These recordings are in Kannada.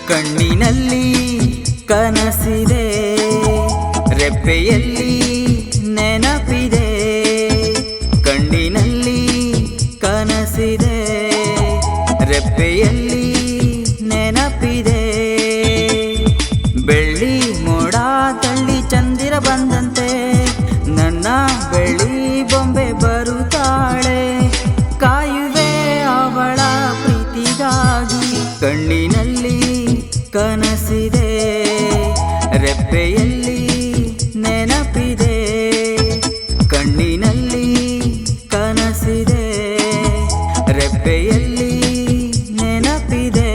ಕಣ್ಣಿನಲ್ಲಿ ಕನಸಿದೆ, ರೆಪ್ಪೆಯಲ್ಲಿ ನೆನಪಿದೆ. ಕಣ್ಣಿನಲ್ಲಿ ಕನಸಿದೆ, ರೆಪ್ಪೆಯಲ್ಲಿ ನೆನಪಿದೆ. ಬೆಳ್ಳಿ ಮೋಡ ತಳ್ಳಿ ಚಂದಿರ ಬಂದಂತೆ ನನ್ನ ಬೆಳ್ಳಿ ಬೊಂಬೆ ಬರುತ್ತಾಳೆ. ಕಾಯುವೆ ಅವಳ ಪ್ರೀತಿಗಾಗಿ. ಕಣ್ಣಿನಲ್ಲಿ ಕನಸಿದೆ, ರೆಪ್ಪೆಯಲ್ಲಿ ನೆನಪಿದೆ. ಕಣ್ಣಿನಲ್ಲಿ ಕನಸಿದೆ, ರೆಪ್ಪೆಯಲ್ಲಿ ನೆನಪಿದೆ.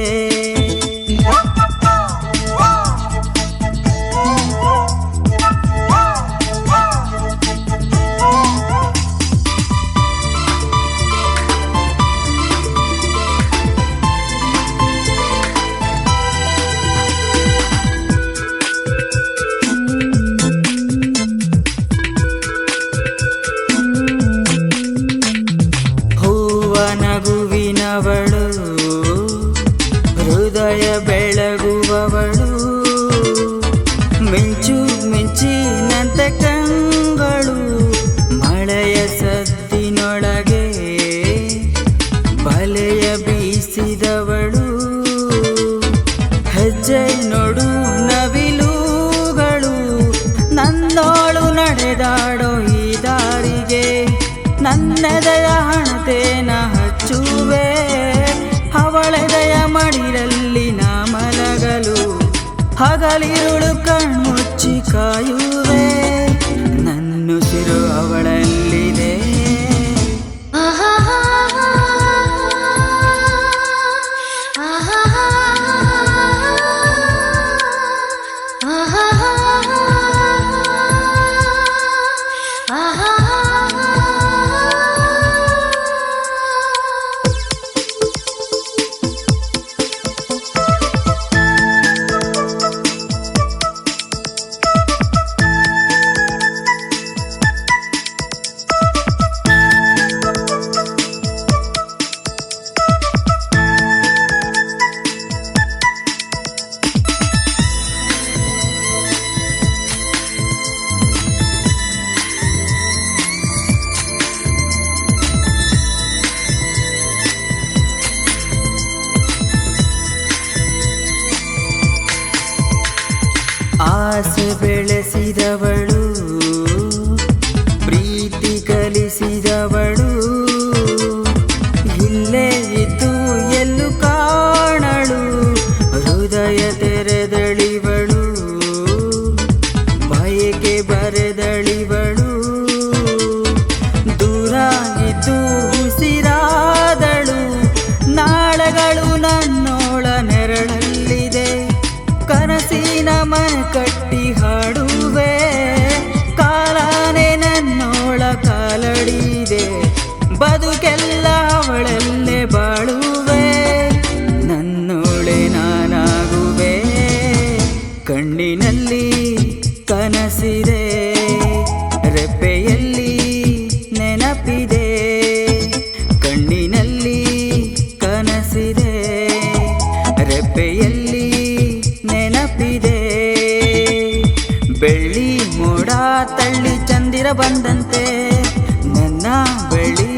ನಗುವಿನವಳು, ಹೃದಯ ಬೆಳಗುವವಳು. ಮಿಂಚು ಮಿಂಚಿನಂತೆ ಕಂಗಳು, ಮಳೆಯ ಸದ್ದಿನೊಳಗೆ ಬಲೆಯ ಬೀಸಿದವಳು. ಹೆಜ್ಜೆ ನೋಡು ನವಿಲುಗಳು, ನನ್ನೋಳು ನಡೆದಾಡೋ ಈ ದಾರಿಗೆ. ನನ್ನೆದೆಯ ಹಣತೆನ ಹಚ್ಚುವೆ, ಅವಳೆದೆಯ ಮಡಿಲಲ್ಲಿ ನಾ ಮಲಗಲು. ಹಗಲಿರುಳು ಕಣ್ಮುಚ್ಚಿ ಕಾಯುವೆ, ನನ್ನುಸಿರು ಅವಳಲ್ಲಿದೆ. ಆಸೆ ಬೆಳೆಸಿದವಳು, ಪ್ರೀತಿ ಕಲಿಸಿದವಳು. ಇಲ್ಲೇ ಇದ್ದು ಎಲ್ಲೂ ಕಾಣಳು, ಹೃದಯ ತೆರೆದಳಿವಳು. ಬಯಕೆ ಬರೆದಳಿವಳು, ದೂರ ಇದ್ದು ಉಸಿರಾದಳು. ನಾಳೆಗಳು ನನ್ನೋಳ ನೆರಳಲ್ಲಿದೆ, ಕನಸಿನ ಮನೆ ಕಟ್ಟಿ ಹಾಡುವೆ. ಕಾಲನೆ ನನ್ನೋಳ ಕಾಲಡಿದೆ, ಬದುಕೆಲ್ಲ ಅವಳಲ್ಲೇ ಬಾಳುವೆ. ನನ್ನೋಳೆ ನಾನಾಗುವೆ. ಕಣ್ಣಿನಲ್ಲಿ ಕನಸಿದೆ, ರೆಪ್ಪೆಯಲ್ಲಿ ನೆನಪಿದೆ. ಕಣ್ಣಿನಲ್ಲಿ ಕನಸಿದೆ, ರೆಪ್ಪೆಯಲ್ಲಿ ನೆನಪಿದೆ. ಬೆಳ್ಳಿ ಮೋಡ ತಳ್ಳಿ ಚಂದಿರ ಬಂದಂತೆ ನನ್ನ ಬೆಳ್ಳಿ